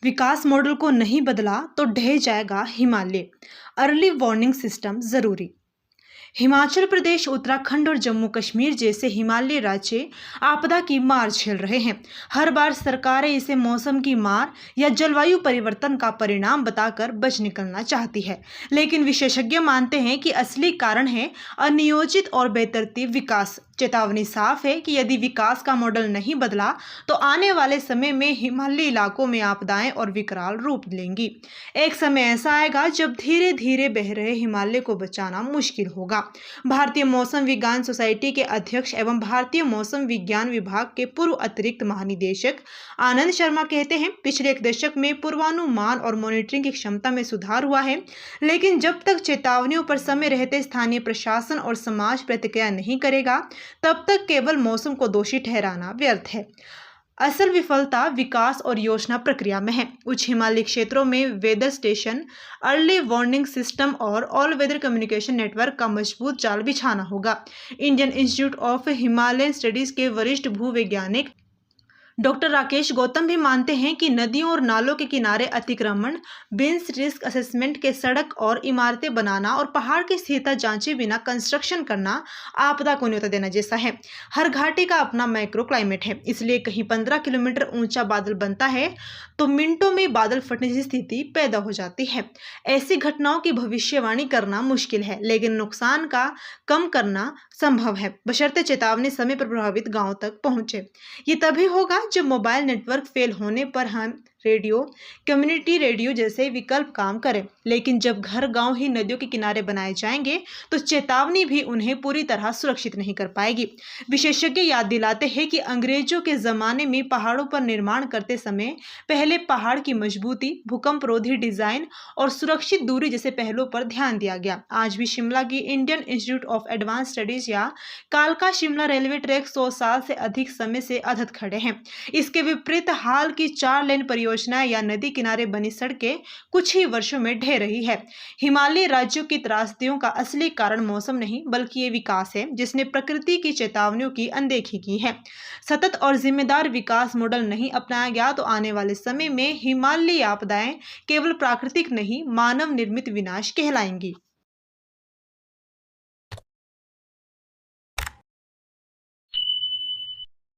विकास model को नहीं बदला तो ढह जाएगा हिमालय। अर्ली वार्निंग सिस्टम जरूरी। हिमाचल प्रदेश, उत्तराखंड और जम्मू कश्मीर जैसे हिमालयी राज्य आपदा की मार झेल रहे हैं। हर बार सरकारें इसे मौसम की मार या जलवायु परिवर्तन का परिणाम बताकर बच निकलना चाहती है, लेकिन विशेषज्ञ मानते हैं कि असली कारण है अनियोजित और बेतरतीब विकास। चेतावनी साफ है कि यदि विकास का मॉडल नहीं बदला तो आने वाले समय में हिमालयी इलाकों में आपदाएं और विकराल रूप लेंगी। एक समय ऐसा आएगा जब धीरे धीरे बह रहे हिमालय को बचाना मुश्किल होगा। भारतीय मौसम विज्ञान सोसाइटी के अध्यक्ष एवं भारतीय मौसम विज्ञान विभाग के पूर्व अतिरिक्त महानिदेशक आनंद शर्मा कहते हैं, पिछले एक दशक में पूर्वानुमान और मॉनिटरिंग की क्षमता में सुधार हुआ है, लेकिन जब तक चेतावनियों पर समय रहते स्थानीय प्रशासन और समाज प्रतिक्रिया नहीं करेगा, तब तक केवल मौसम को दोषी ठहराना व्यर्थ है। असल विफलता विकास और योजना प्रक्रिया में है। उच्च हिमालयी क्षेत्रों में weather station, early warning system और ऑल वेदर कम्युनिकेशन नेटवर्क का मजबूत जाल बिछाना होगा। Indian Institute of Himalayan Studies के वरिष्ठ भूवैज्ञानिक डॉक्टर राकेश गौतम भी मानते हैं कि नदियों और नालों के किनारे अतिक्रमण, बिन्स रिस्क असेसमेंट के सड़क और इमारतें बनाना और पहाड़ की स्थिरता जांचे बिना कंस्ट्रक्शन करना आपदा को न्योता देना जैसा है। हर घाटी का अपना माइक्रो क्लाइमेट है, इसलिए कहीं 15 किलोमीटर ऊंचा बादल बनता है तो मिनटों में बादल फटने जैसी स्थिति पैदा हो जाती है। ऐसी घटनाओं की भविष्यवाणी करना मुश्किल है, लेकिन नुकसान का कम करना संभव है, बशर्ते चेतावनी समय पर प्रभावित गांव तक पहुंचे। ये तभी होगा जब मोबाइल नेटवर्क फेल होने पर हम रेडियो, कम्युनिटी रेडियो जैसे विकल्प काम करें, लेकिन जब घर गांव ही नदियों के किनारे बनाए जाएंगे तो चेतावनी भी उन्हें पूरी तरह सुरक्षित नहीं कर पाएगी। विशेषज्ञ याद दिलाते हैं कि अंग्रेजों के जमाने में पहाड़ों पर निर्माण करते समय पहले पहाड़ की मजबूती, भूकंप रोधी डिजाइन और सुरक्षित दूरी जैसे पहलुओं पर ध्यान दिया गया। आज भी शिमला की Indian Institute of advance studies या कालका शिमला रेलवे ट्रैक 100 साल से अधिक समय से अधत खड़े हैं। इसके विपरीत हाल की 4 लेन परियोजनाएं या नदी किनारे बनी सड़कें कुछ ही वर्षों में ढह रही है। हिमालयी राज्यों की त्रासदियों का असली कारण मौसम नहीं, बल्कि ये विकास है जिसने प्रकृति की चेतावनियों की अनदेखी की है। सतत और जिम्मेदार विकास मॉडल नहीं अपनाया गया तो आने वाले समय में हिमालयी आपदाएं केवल प्राकृतिक नहीं, मानव निर्मित विनाश कहलाएंगी।